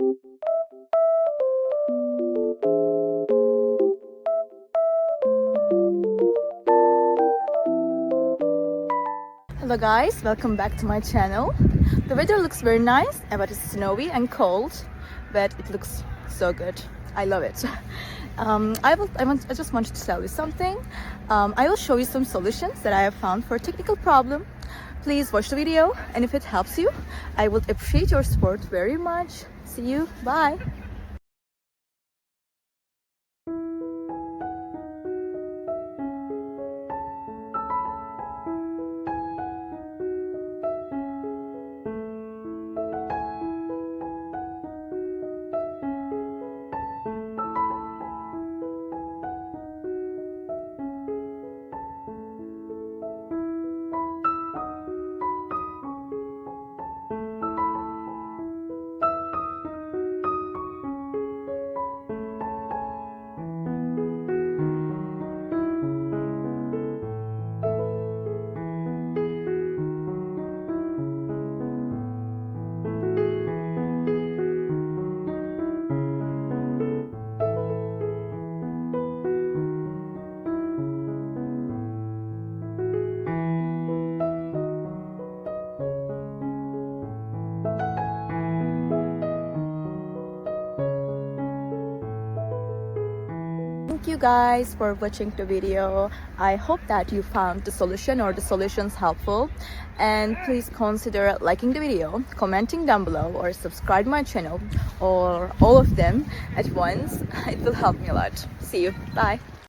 Hello guys, welcome back to my channel. The weather looks very nice, but it's snowy and cold, but it looks so good. I love it. I just wanted to tell you something. I will show you some solutions that I have found for a technical problem. Please watch the video, and if it helps you, I would appreciate your support very much. See you, bye. Thank you guys for watching the video. I hope that you found the solution or the solutions helpful, and please consider liking the video, commenting down below, or subscribe my channel, or all of them at once. It will help me a lot. See you, bye.